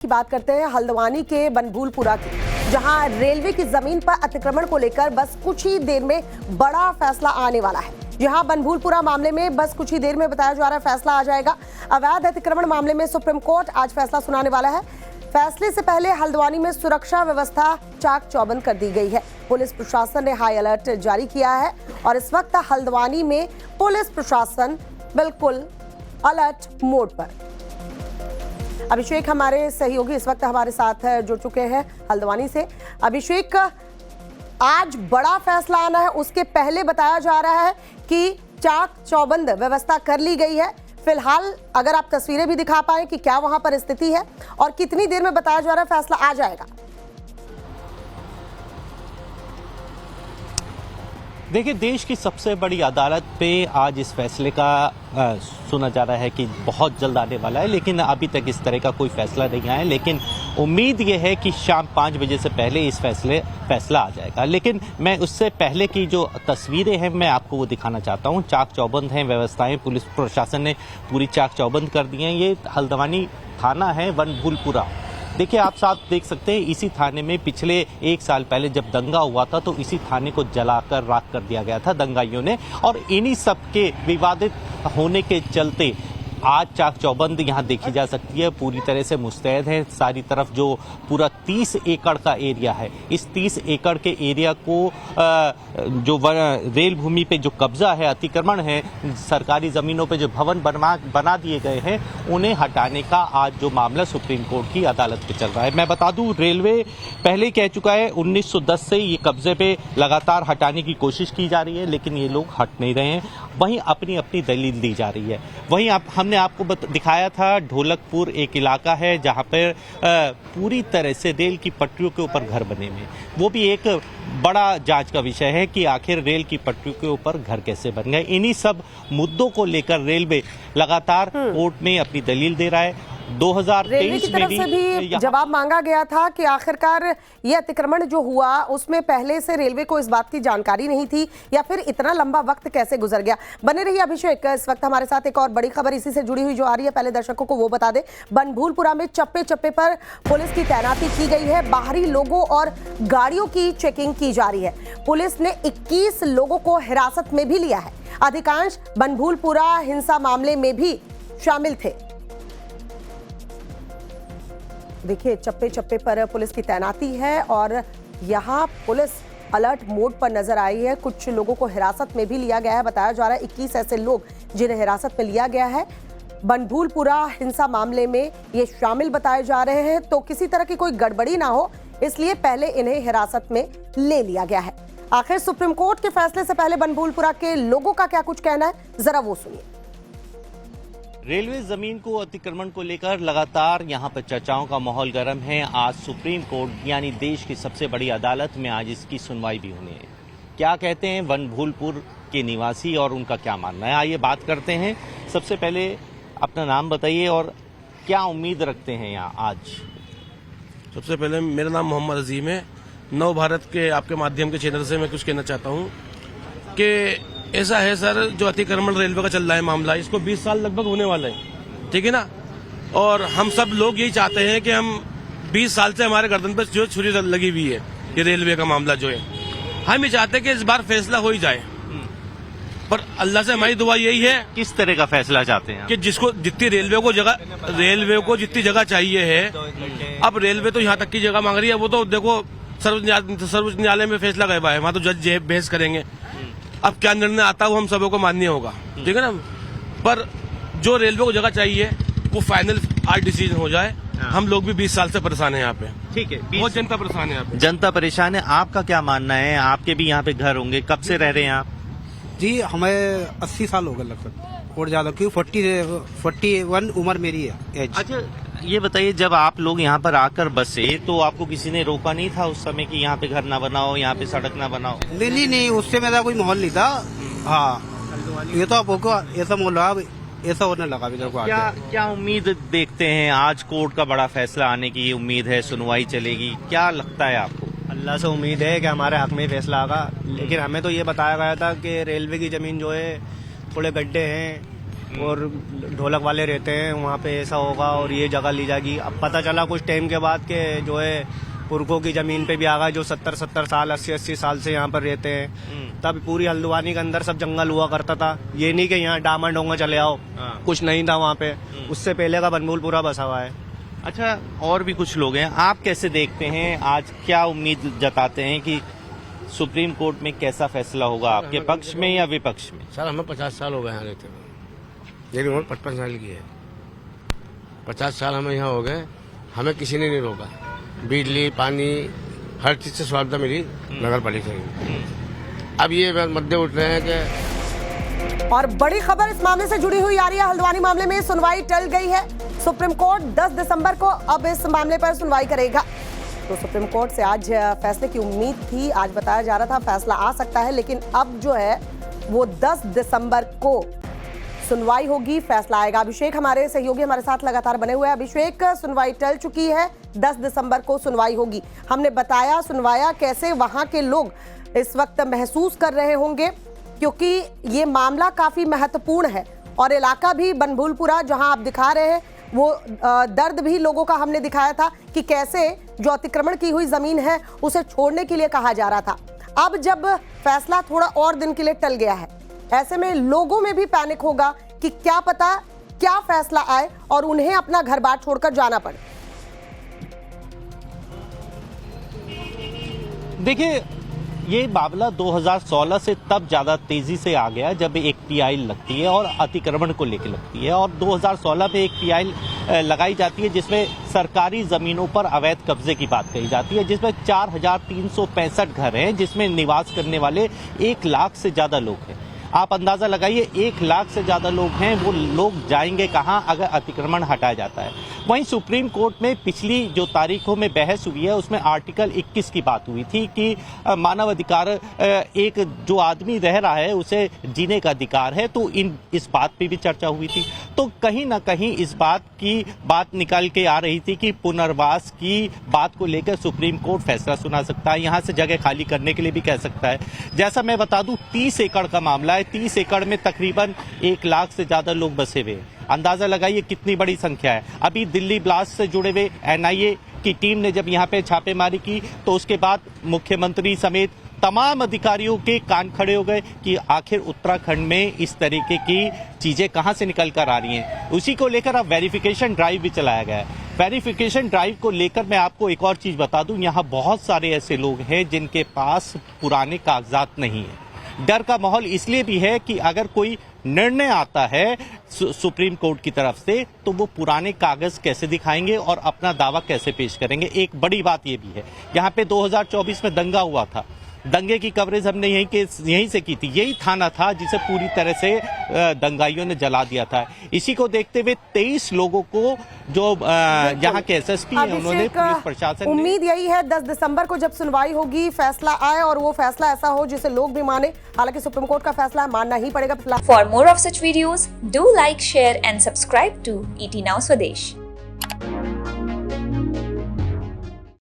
की बात करते हैं हल्द्वानी के बनभूलपुरा की, जहां रेलवे की जमीन पर अतिक्रमण को लेकर बस कुछ ही देर में बड़ा फैसला आने वाला है। जहां बनभूलपुरा मामले में बस कुछ ही देर में बताया जा रहा है फैसला आ जाएगा। अवैध अतिक्रमण मामले में सुप्रीम कोर्ट आज फैसला सुनाने वाला है। फैसले से पहले हल्द्वानी में सुरक्षा व्यवस्था चाक चौबंद कर दी गई है। पुलिस प्रशासन ने हाई अलर्ट जारी किया है और इस वक्त हल्द्वानी में पुलिस प्रशासन बिल्कुल अलर्ट मोड पर। अभिषेक हमारे सहयोगी इस वक्त हमारे साथ जुड़ चुके हैं हल्द्वानी से। अभिषेक, आज बड़ा फैसला आना है, उसके पहले बताया जा रहा है कि चाक चौबंद व्यवस्था कर ली गई है। फिलहाल अगर आप तस्वीरें भी दिखा पाए कि क्या वहां पर स्थिति है और कितनी देर में बताया जा रहा है फैसला आ जाएगा। देखिए, देश की सबसे बड़ी अदालत पे आज इस फैसले का सुना जा रहा है कि बहुत जल्द आने वाला है, लेकिन अभी तक इस तरह का कोई फैसला नहीं आया। लेकिन उम्मीद ये है कि शाम 5 बजे से पहले इस फैसला आ जाएगा। लेकिन मैं उससे पहले की जो तस्वीरें हैं मैं आपको वो दिखाना चाहता हूँ। चाक चौबंद हैं व्यवस्थाएं, पुलिस प्रशासन ने पूरी चाक चौबंद कर दी हैं। ये हल्द्वानी थाना है बनभूलपुरा। देखिए, आप साथ देख सकते हैं, इसी थाने में पिछले 1 साल पहले जब दंगा हुआ था तो इसी थाने को जलाकर राख कर दिया गया था दंगाइयों ने, और इन्हीं सब के विवादित होने के चलते आज चाक चौबंद यहाँ देखी जा सकती है। पूरी तरह से मुस्तैद है। सारी तरफ जो पूरा 30 एकड़ का एरिया है, इस 30 एकड़ के एरिया को जो रेल भूमि पे जो कब्जा है, अतिक्रमण है, सरकारी जमीनों पे जो भवन बना दिए गए हैं, उन्हें हटाने का आज जो मामला सुप्रीम कोर्ट की अदालत पे चल रहा है। मैं बता दूं, रेलवे पहले कह चुका है 1910 से ये कब्जे पे लगातार हटाने की कोशिश की जा रही है, लेकिन ये लोग हट नहीं रहे हैं। वहीं अपनी अपनी दलील दी जा रही है। वहीं हमने आपको दिखाया था ढोलकपुर एक इलाका है जहां पर पूरी तरह से रेल की पटरियों के ऊपर घर बने हुए। वो भी एक बड़ा जांच का विषय है कि आखिर रेल की पटरियों के ऊपर घर कैसे बन गए। इन्हीं सब मुद्दों को लेकर रेलवे लगातार कोर्ट में अपनी दलील दे रहा है। 2023 की तरफ से भी जवाब मांगा गया था कि आखिरकार ये अतिक्रमण जो हुआ उसमें पहले से रेलवे को इस बात की जानकारी नहीं थी, या फिर इतना लंबा वक्त कैसे गुजर गया। बने रहिए अभिषेक, इस वक्त हमारे साथ एक और बड़ी खबर इसी से जुड़ी हुई जो आ रही है, पहले दर्शकों को वो बता दे। बनभूलपुरा में चप्पे चप्पे पर पुलिस की तैनाती की गई है। बाहरी लोगों और गाड़ियों की चेकिंग की जा रही है। पुलिस ने 21 लोगों को हिरासत में भी लिया है। अधिकांश बनभूलपुरा हिंसा मामले में भी शामिल थे। देखिए, चप्पे चप्पे पर पुलिस की तैनाती है और यहाँ पुलिस अलर्ट मोड पर नजर आई है। कुछ लोगों को हिरासत में भी लिया गया है। बताया जा रहा है 21 ऐसे लोग जिन्हें हिरासत में लिया गया है। बनभूलपुरा हिंसा मामले में ये शामिल बताए जा रहे हैं, तो किसी तरह की कोई गड़बड़ी ना हो इसलिए पहले इन्हें हिरासत में ले लिया गया है। आखिर सुप्रीम कोर्ट के फैसले से पहले बनभूलपुरा के लोगों का क्या कुछ कहना है, जरा वो सुनिए। रेलवे जमीन को अतिक्रमण को लेकर लगातार यहां पर चर्चाओं का माहौल गर्म है। आज सुप्रीम कोर्ट यानी देश की सबसे बड़ी अदालत में आज इसकी सुनवाई भी होनी है। क्या कहते हैं बनभूलपुर के निवासी और उनका क्या मानना है, आइए बात करते हैं। सबसे पहले अपना नाम बताइए और क्या उम्मीद रखते हैं यहाँ आज। सबसे पहले मेरा नाम मोहम्मद अजीम है। नव भारत के आपके माध्यम के चैनल से मैं कुछ कहना चाहता हूँ कि ऐसा है सर, जो अतिक्रमण रेलवे का चल रहा है मामला, इसको 20 साल लगभग होने वाला है, ठीक है ना। और हम सब लोग यही चाहते हैं कि हम 20 साल से हमारे गर्दन पर जो छुरी लगी हुई है, ये रेलवे का मामला जो है, हम ये चाहते हैं कि इस बार फैसला हो ही जाए। पर अल्लाह से हमारी दुआ यही है। किस तरह का फैसला चाहते हैं कि जिसको जितनी रेलवे को जितनी जगह चाहिए है, अब रेलवे तो यहाँ तक की जगह मांग रही है। वो तो देखो सर्वोच्च न्यायालय में फैसला गया है, वहाँ तो जज बहस करेंगे। अब क्या निर्णय आता है वो हम सबों को मान्य होगा, ठीक है ना। पर जो रेलवे को जगह चाहिए वो फाइनल आज डिसीजन हो जाए। हम लोग भी 20 साल से परेशान है यहाँ पे, ठीक है। बहुत जनता परेशान है यहाँ पे। जनता परेशान है। आपका क्या मानना है? आपके भी यहाँ पे घर होंगे, कब से रह रहे हैं आप? जी, हमें 80 साल हो गए लगभग और ज्यादा, क्योंकि 41 उम्र मेरी है एज। अच्छा, ये बताइए, जब आप लोग यहाँ पर आकर बसे तो आपको किसी ने रोका नहीं था उस समय कि यहाँ पे घर ना बनाओ, यहाँ पे सड़क ना बनाओ? नहीं, उससे मेरा कोई माहौल नहीं था। हाँ, ये तो आपको ऐसा माहौल ऐसा होने लगा मेरे को। क्या उम्मीद देखते हैं? आज कोर्ट का बड़ा फैसला आने की उम्मीद है, सुनवाई चलेगी, क्या लगता है आपको? अल्लाह से उम्मीद है कि हमारे हक में फैसला आगा, लेकिन हमें तो ये बताया गया था कि रेलवे की जमीन जो है थोड़े गड्ढे हैं, और ढोलक वाले रहते हैं वहाँ पे ऐसा होगा और ये जगह ली जाएगी। अब पता चला कुछ टाइम के बाद के जो है पुरखों की जमीन पे भी आ गए जो 70-70 साल 80-80 साल से यहाँ पर रहते हैं। तब पूरी हल्द्वानी के अंदर सब जंगल हुआ करता था, ये नहीं कि यहाँ डामा डोंगा चले आओ, कुछ नहीं था वहाँ पे। उससे पहले का बनभूलपुरा बसा हुआ है। अच्छा, और भी कुछ लोग हैं, आप कैसे देखते हैं, आज क्या उम्मीद जताते हैं कि सुप्रीम कोर्ट में कैसा फैसला होगा, आपके पक्ष में या विपक्ष में? सर हमें 50 साल हो गए यहाँ रहते हुए, मेरी उम्र 55 साल की है। 50 साल हमें यहाँ हो गए, हमें किसी ने नहीं रोका। बिजली पानी हर चीज से सुविधा मिली नगर पालिका की। अब ये मुद्दे उठ रहे हैं कि और बड़ी खबर इस मामले से जुड़ी हुई आ रही है। हल्द्वानी मामले में सुनवाई टल गई है। सुप्रीम कोर्ट 10 दिसंबर को अब इस मामले पर सुनवाई करेगा। तो सुप्रीम कोर्ट से आज फैसले की उम्मीद थी, आज बताया जा रहा था फैसला आ सकता है, लेकिन अब जो है वो 10 दिसंबर को सुनवाई होगी, फैसला आएगा। अभिषेक हमारे सहयोगी हमारे साथ लगातार बने हुए हैं। अभिषेक, सुनवाई टल चुकी है, 10 दिसंबर को सुनवाई होगी। हमने बताया सुनवाया कैसे वहां के लोग इस वक्त महसूस कर रहे होंगे, क्योंकि ये मामला काफी महत्वपूर्ण है और इलाका भी बनभूलपुरा जहां आप दिखा रहे हैं वो दर्द भी लोगों का हमने दिखाया था कि कैसे जो अतिक्रमण की हुई जमीन है उसे छोड़ने के लिए कहा जा रहा था। अब जब फैसला थोड़ा और दिन के लिए टल गया है, ऐसे में लोगों में भी पैनिक होगा कि क्या पता क्या फैसला आए और उन्हें अपना घर बार छोड़कर जाना पड़े। देखिए, ये मामला 2016 से तब ज्यादा तेजी से आ गया जब एक पीआई लगती है और अतिक्रमण को लेकर लगती है, और 2016 में एक पीआई लगाई जाती है जिसमें सरकारी जमीनों पर अवैध कब्जे की बात कही जाती है, जिसमें 4365 घर हैं, जिसमें निवास करने वाले 1 लाख से ज्यादा लोग हैं। आप अंदाजा लगाइए, 1 लाख से ज्यादा लोग हैं, वो लोग जाएंगे कहां अगर अतिक्रमण हटाया जाता है। वहीं सुप्रीम कोर्ट में पिछली जो तारीखों में बहस हुई है उसमें आर्टिकल 21 की बात हुई थी कि मानव अधिकार, एक जो आदमी रह रहा है उसे जीने का अधिकार है, तो इस बात पे भी चर्चा हुई थी। तो कहीं ना कहीं इस बात की बात निकल के आ रही थी कि पुनर्वास की बात को लेकर सुप्रीम कोर्ट फैसला सुना सकता है, यहां से जगह खाली करने के लिए भी कह सकता है। जैसा मैं बता दूं, 30 एकड़ का मामला है, 30 एकड़ में तकरीबन 1 लाख से ज्यादा लोग बसे हुए हैं। अंदाजा लगाइए कितनी बड़ी संख्या है। अभी दिल्ली ब्लास्ट से जुड़े हुए एनआईए की टीम ने जब यहां पे छापेमारी की तो उसके बाद मुख्यमंत्री समेत तमाम अधिकारियों के कान खड़े हो गए कि आखिर उत्तराखंड में इस तरीके की चीजें कहां से निकल कर आ रही हैं। उसी को लेकर अब वेरिफिकेशन ड्राइव भी चलाया गया है। वेरिफिकेशन ड्राइव को लेकर मैं आपको एक और चीज बता दूं, यहां बहुत सारे ऐसे लोग हैं जिनके पास पुराने कागजात नहीं है। डर का माहौल इसलिए भी है कि अगर कोई निर्णय आता है सुप्रीम कोर्ट की तरफ से तो वो पुराने कागज कैसे दिखाएंगे और अपना दावा कैसे पेश करेंगे। एक बड़ी बात ये भी है, यहाँ पे 2024 में दंगा हुआ था, दंगे की कवरेज हमने यहीं से की थी। यही थाना था जिसे पूरी तरह से दंगाइयों ने जला दिया था। इसी को देखते हुए 23 लोगों को जो यहाँ के एसएसपी हैं उन्होंने पुलिस प्रशासन, उम्मीद यही है 10 दिसंबर को जब सुनवाई होगी फैसला आए और वो फैसला ऐसा हो जिसे लोग भी माने। हालांकि सुप्रीम कोर्ट का फैसला मानना ही पड़ेगा। For more of such videos do like share and subscribe to ET Now Swadesh।